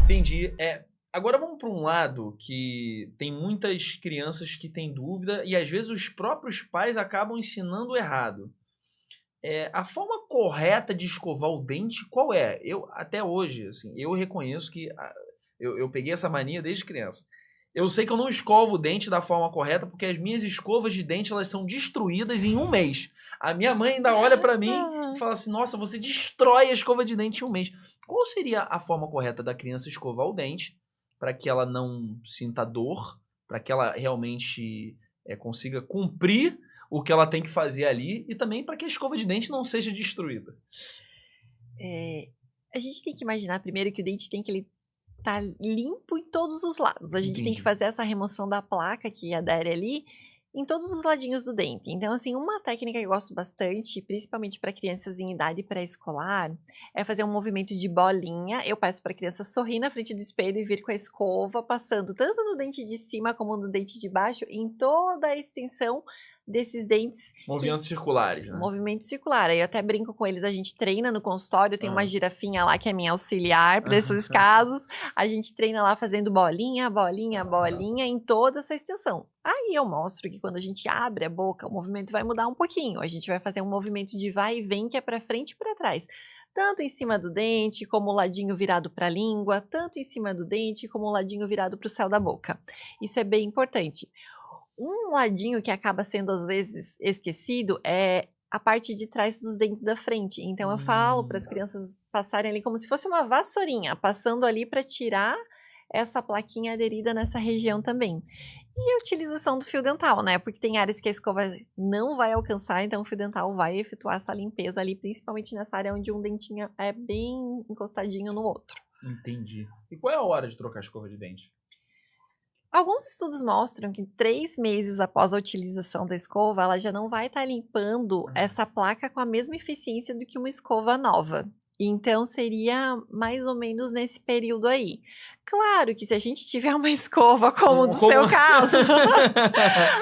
Entendi. Agora vamos para um lado que tem muitas crianças que têm dúvida e às vezes os próprios pais acabam ensinando errado. A forma correta de escovar o dente, qual é? Eu, até hoje, assim, eu reconheço que eu peguei essa mania desde criança. Eu sei que eu não escovo o dente da forma correta porque as minhas escovas de dente elas são destruídas em um mês. A minha mãe ainda olha para mim e fala assim, nossa, você destrói a escova de dente em um mês. Qual seria a forma correta da criança escovar o dente para que ela não sinta dor, para que ela realmente consiga cumprir o que ela tem que fazer ali e também para que a escova de dente não seja destruída? A gente tem que imaginar primeiro que o dente tem que estar limpo em todos os lados. A gente tem que fazer essa remoção da placa que adere ali em todos os ladinhos do dente. Então, assim, uma técnica que eu gosto bastante, principalmente para crianças em idade pré-escolar, é fazer um movimento de bolinha. Eu peço para a criança sorrir na frente do espelho e vir com a escova, passando tanto no dente de cima como no dente de baixo, em toda a extensão desses dentes. Movimentos circulares, né? Movimento circular. Aí eu até brinco com eles, a gente treina no consultório, tem uma girafinha lá que é minha auxiliar para esses casos. A gente treina lá fazendo bolinha, bolinha, bolinha em toda essa extensão. Aí eu mostro que quando a gente abre a boca, o movimento vai mudar um pouquinho. A gente vai fazer um movimento de vai e vem que é para frente e para trás. Tanto em cima do dente, como o ladinho virado para a língua, tanto em cima do dente, como o ladinho virado para o céu da boca. Isso é bem importante. Um ladinho que acaba sendo às vezes esquecido é a parte de trás dos dentes da frente. Então eu falo para as crianças passarem ali como se fosse uma vassourinha, passando ali para tirar essa plaquinha aderida nessa região também. E a utilização do fio dental, né? Porque tem áreas que a escova não vai alcançar, então o fio dental vai efetuar essa limpeza ali, principalmente nessa área onde um dentinho é bem encostadinho no outro. Entendi. E qual é a hora de trocar a escova de dente? Alguns estudos mostram que 3 meses após a utilização da escova, ela já não vai estar limpando essa placa com a mesma eficiência do que uma escova nova. Então, seria mais ou menos nesse período aí. Claro que se a gente tiver uma escova, como no seu caso...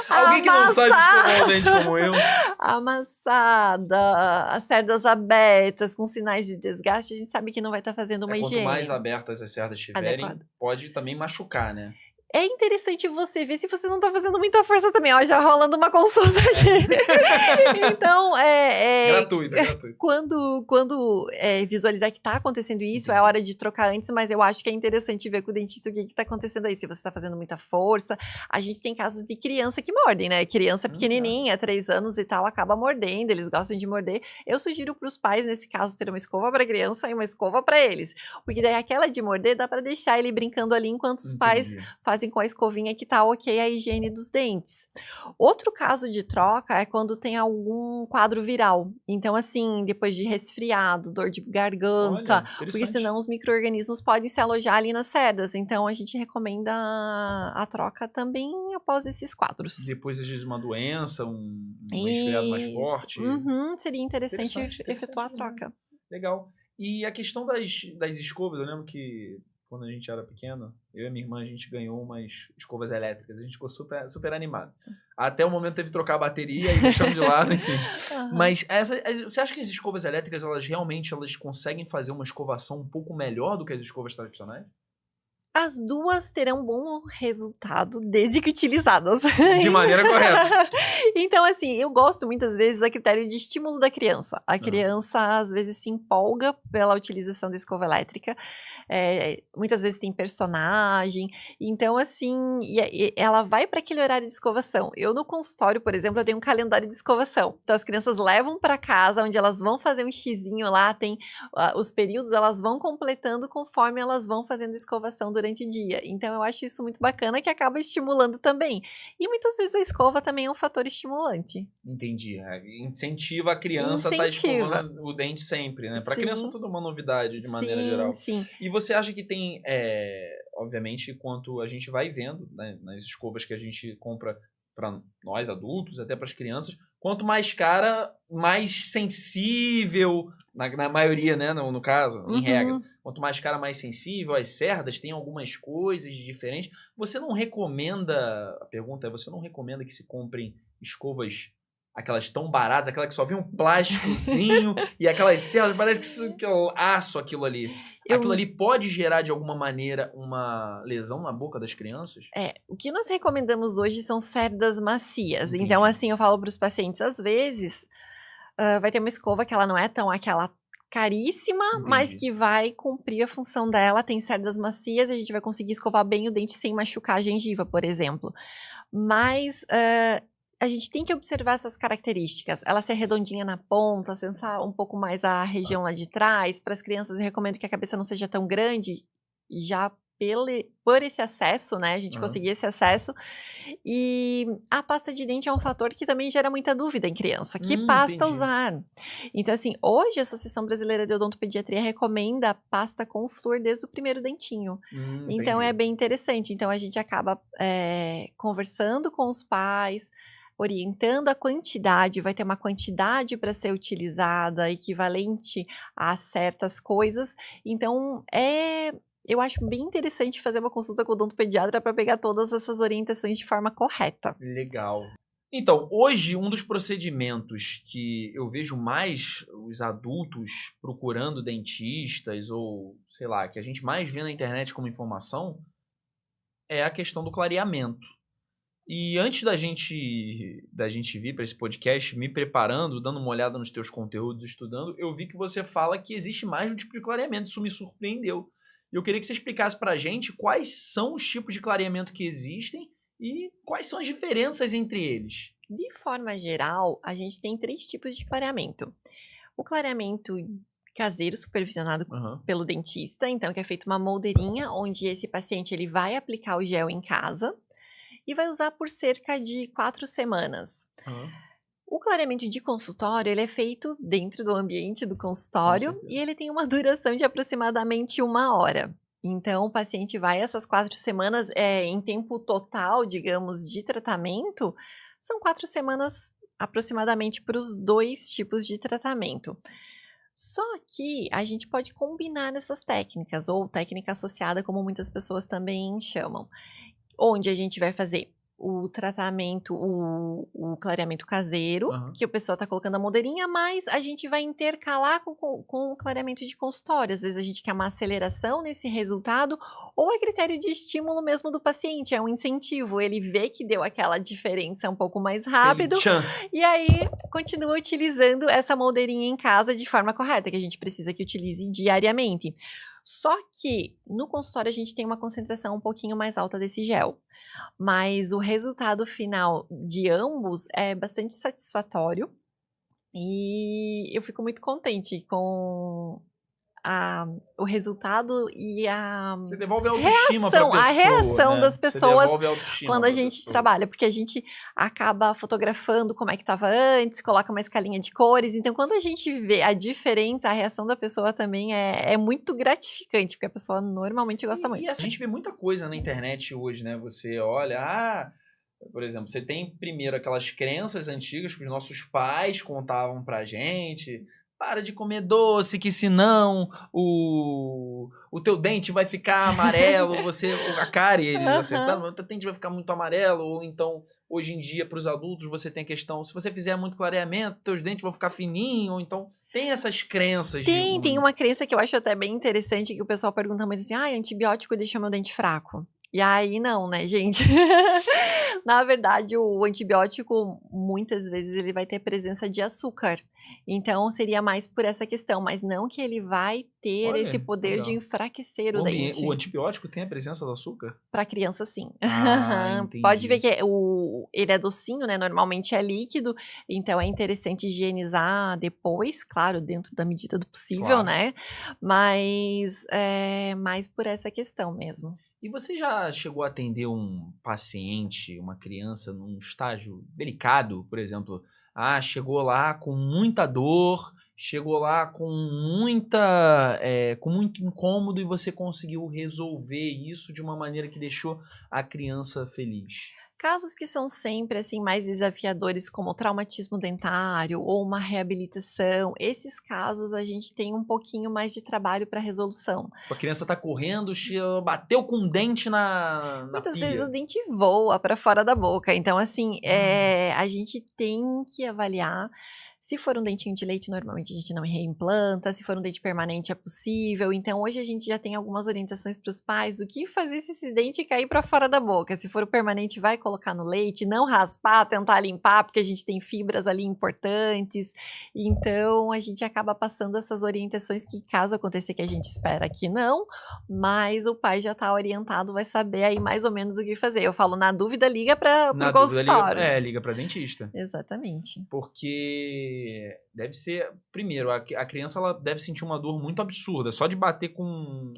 Alguém que não sabe escovar o dente como eu. Amassada, as cerdas abertas, com sinais de desgaste, a gente sabe que não vai estar fazendo uma higiene. Quanto mais abertas as cerdas estiverem, pode também machucar, né? É interessante você ver se você não tá fazendo muita força também. Ó, já rolando uma consulta aqui. Então, gratuito. Quando visualizar que tá acontecendo isso, é hora de trocar antes, mas eu acho que é interessante ver com o dentista o que tá acontecendo aí. Se você tá fazendo muita força. A gente tem casos de criança que mordem, né? Criança pequenininha, 3 anos e tal, acaba mordendo, eles gostam de morder. Eu sugiro pros pais, nesse caso, ter uma escova pra criança e uma escova pra eles. Porque daí aquela de morder, dá pra deixar ele brincando ali enquanto os pais fazem com a escovinha que tá ok a higiene dos dentes. Outro caso de troca é quando tem algum quadro viral. Então, assim, depois de resfriado, dor de garganta, porque senão os micro-organismos podem se alojar ali nas cerdas. Então, a gente recomenda a troca também após esses quadros. Depois, às vezes, uma doença, um resfriado mais forte. Seria interessante efetuar a troca. Legal. E a questão das escovas, eu lembro que quando a gente era pequeno, eu e minha irmã, a gente ganhou umas escovas elétricas. A gente ficou super animado. Até o momento teve que trocar a bateria e deixamos de lado, enfim. Mas você acha que as escovas elétricas, elas conseguem fazer uma escovação um pouco melhor do que as escovas tradicionais? As duas terão bom resultado desde que utilizadas. De maneira correta. Então, assim, eu gosto muitas vezes a critério de estímulo da criança. A criança, às vezes, se empolga pela utilização da escova elétrica. Muitas vezes tem personagem. Então, assim, ela vai para aquele horário de escovação. Eu, no consultório, por exemplo, eu tenho um calendário de escovação. Então, as crianças levam para casa, onde elas vão fazer um xizinho lá, tem os períodos, elas vão completando conforme elas vão fazendo escovação durante o dia. Então, eu acho isso muito bacana, que acaba estimulando também. E muitas vezes a escova também é um fator estimulante. Entendi. Incentiva a criança a estar escovando o dente sempre, né? Para a criança é tudo uma novidade, de maneira geral. Sim. E você acha que tem, obviamente, quanto a gente vai vendo, né, nas escovas que a gente compra para nós adultos, até para as crianças, quanto mais cara, mais sensível, na maioria, né, no caso, em regra. Quanto mais cara, mais sensível. As cerdas têm algumas coisas diferentes. Você não recomenda, a pergunta é, você não recomenda que se comprem escovas, aquelas tão baratas, aquela que só vem um plásticozinho e aquelas cerdas, parece que é aço aquilo ali. Aquilo ali pode gerar, de alguma maneira, uma lesão na boca das crianças? O que nós recomendamos hoje são cerdas macias. Entendi. Então, assim, eu falo para os pacientes, às vezes, vai ter uma escova que ela não é tão aquela caríssima, mas Entendi. que vai cumprir a função dela. Tem cerdas macias e a gente vai conseguir escovar bem o dente sem machucar a gengiva, por exemplo. Mas a gente tem que observar essas características. Ela ser redondinha na ponta, sentar um pouco mais a região lá de trás. Para as crianças, eu recomendo que a cabeça não seja tão grande, já por esse acesso, né? A gente conseguir esse acesso. E a pasta de dente é um fator que também gera muita dúvida em criança. Que pasta Entendi. usar? Então, assim, hoje a Associação Brasileira de Odontopediatria recomenda pasta com flúor desde o primeiro dentinho. Então, é bem interessante. Então, a gente acaba conversando com os pais, orientando a quantidade, vai ter uma quantidade para ser utilizada, equivalente a certas coisas. Então, eu acho bem interessante fazer uma consulta com o odontopediatra para pegar todas essas orientações de forma correta. Legal. Então, hoje, um dos procedimentos que eu vejo mais os adultos procurando dentistas, ou, sei lá, que a gente mais vê na internet como informação, é a questão do clareamento. E antes da gente vir para esse podcast, me preparando, dando uma olhada nos teus conteúdos, estudando, eu vi que você fala que existe mais de um tipo de clareamento. Isso me surpreendeu. E eu queria que você explicasse para a gente quais são os tipos de clareamento que existem e quais são as diferenças entre eles. De forma geral, a gente tem 3 tipos de clareamento. O clareamento caseiro, supervisionado pelo dentista, então que é feito uma moldeirinha, onde esse paciente ele vai aplicar o gel em casa e vai usar por cerca de 4 semanas. O clareamento de consultório, ele é feito dentro do ambiente do consultório e ele tem uma duração de aproximadamente 1 hora. Então, o paciente vai essas 4 semanas, em tempo total, digamos, de tratamento, são 4 semanas aproximadamente para os 2 tipos de tratamento. Só que a gente pode combinar essas técnicas, ou técnica associada, como muitas pessoas também chamam, onde a gente vai fazer o tratamento, o clareamento caseiro, que a pessoa está colocando a moldeirinha, mas a gente vai intercalar com o clareamento de consultório. Às vezes a gente quer uma aceleração nesse resultado, ou é critério de estímulo mesmo do paciente, é um incentivo. Ele vê que deu aquela diferença um pouco mais rápido, e aí continua utilizando essa moldeirinha em casa de forma correta, que a gente precisa que utilize diariamente. Só que no consultório a gente tem uma concentração um pouquinho mais alta desse gel. Mas o resultado final de ambos é bastante satisfatório. E eu fico muito contente com o resultado e Você devolve a autoestima pra pessoa, a reação, né, das pessoas quando a gente trabalha, porque a gente acaba fotografando como é que estava antes, coloca uma escalinha de cores, então quando a gente vê a diferença, a reação da pessoa também é muito gratificante, porque a pessoa normalmente gosta muito. E a gente vê muita coisa na internet hoje, né? Você olha, por exemplo, você tem primeiro aquelas crenças antigas que os nossos pais contavam pra gente. Para de comer doce, que senão o teu dente vai ficar amarelo, a cárie, eles acertaram, o teu dente vai ficar muito amarelo, ou então, hoje em dia, para os adultos, você tem a questão, se você fizer muito clareamento, teus dentes vão ficar fininhos, ou então, tem essas crenças. Tem uma crença que eu acho até bem interessante, que o pessoal pergunta muito assim, antibiótico deixa meu dente fraco. E aí não, né, gente? Na verdade, o antibiótico, muitas vezes, ele vai ter presença de açúcar. Então, seria mais por essa questão, mas não que ele vai ter esse poder de enfraquecer o dente. O antibiótico tem a presença do açúcar? Para criança, sim. Entendi. Pode ver que ele é docinho, né? Normalmente é líquido, então é interessante higienizar depois, claro, dentro da medida do possível, né? Mas é mais por essa questão mesmo. E você já chegou a atender um paciente, uma criança, num estágio delicado, por exemplo? Chegou lá com muita dor, chegou lá com muito incômodo e você conseguiu resolver isso de uma maneira que deixou a criança feliz. Casos que são sempre assim mais desafiadores, como traumatismo dentário ou uma reabilitação, esses casos a gente tem um pouquinho mais de trabalho para resolução. A criança está correndo, bateu com um dente na Muitas pia. vezes o dente voa para fora da boca, então assim, a gente tem que avaliar Se for um dentinho de leite, normalmente a gente não reimplanta. Se for um dente permanente, é possível. Então, hoje a gente já tem algumas orientações para os pais do que fazer se esse dente cair para fora da boca. Se for o permanente, vai colocar no leite, não raspar, tentar limpar, porque a gente tem fibras ali importantes. Então, a gente acaba passando essas orientações que, caso aconteça que a gente espera que não, mas o pai já está orientado, vai saber aí mais ou menos o que fazer. Eu falo, na dúvida, liga para o consultório. Liga para dentista. Exatamente. Porque deve ser, primeiro, a criança ela deve sentir uma dor muito absurda, só de bater com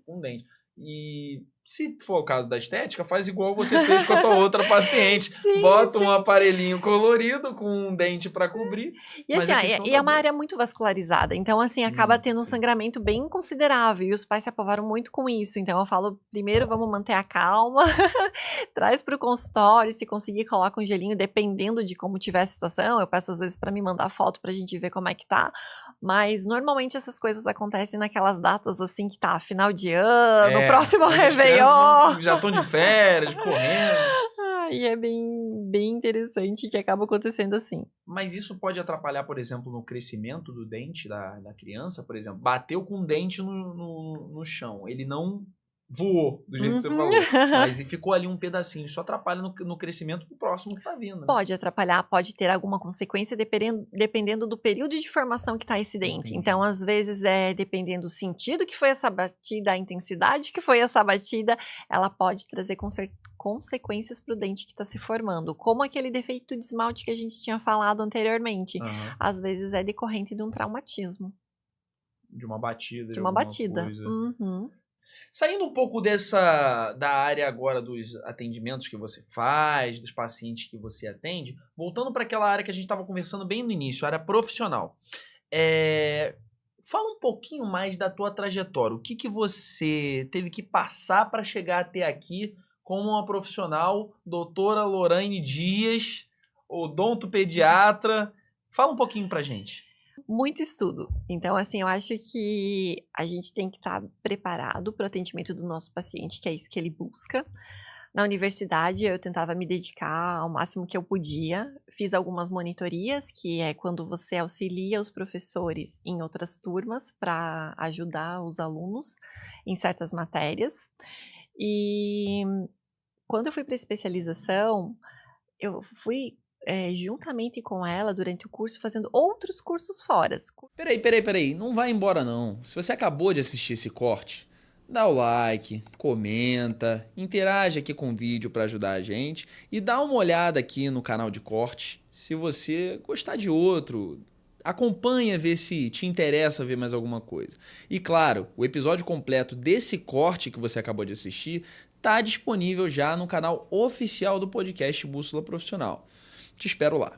um dente. E se for o caso da estética, faz igual você fez com a tua outra paciente. Sim, Bota um aparelhinho colorido com um dente para cobrir. E assim, é uma área muito vascularizada. Então, assim, acaba tendo um sangramento bem considerável. E os pais se apavoram muito com isso. Então, eu falo, primeiro, vamos manter a calma. Traz para o consultório. Se conseguir, coloca um gelinho, dependendo de como tiver a situação. Eu peço, às vezes, para me mandar foto pra gente ver como é que tá. Mas, normalmente, essas coisas acontecem naquelas datas, assim, que tá final de ano, próximo ao Réveillon. Já estão de férias, correndo. E é bem interessante que acaba acontecendo assim. Mas isso pode atrapalhar, por exemplo, no crescimento do dente da criança? Por exemplo, bateu com o dente no chão. Ele não voou, do jeito que você falou. Mas ficou ali um pedacinho. Isso atrapalha no crescimento do próximo que tá vindo. Né? Pode atrapalhar, pode ter alguma consequência dependendo do período de formação que tá esse dente. Então, às vezes, dependendo do sentido que foi essa batida, a intensidade que foi essa batida, ela pode trazer consequências para o dente que está se formando. Como aquele defeito de esmalte que a gente tinha falado anteriormente. Às vezes é decorrente de um traumatismo. De uma batida. De uma batida. Saindo um pouco da área agora dos atendimentos que você faz, dos pacientes que você atende, voltando para aquela área que a gente estava conversando bem no início, a área profissional. Fala um pouquinho mais da tua trajetória. O que você teve que passar para chegar até aqui como uma profissional, doutora Lorraine Dias, odontopediatra? Fala um pouquinho pra gente. Muito estudo. Então, assim, eu acho que a gente tem que estar preparado para o atendimento do nosso paciente, que é isso que ele busca. Na universidade, eu tentava me dedicar ao máximo que eu podia. Fiz algumas monitorias, que é quando você auxilia os professores em outras turmas para ajudar os alunos em certas matérias. E quando eu fui para a especialização, eu fui juntamente com ela durante o curso fazendo outros cursos fora. Peraí, não vai embora não. Se você acabou de assistir esse corte, dá o like, comenta, interage aqui com o vídeo para ajudar a gente e dá uma olhada aqui no canal de corte. Se você gostar de outro, acompanha, ver se te interessa ver mais alguma coisa. E claro, o episódio completo desse corte que você acabou de assistir está disponível já no canal oficial do podcast Bússola Profissional. Te espero lá.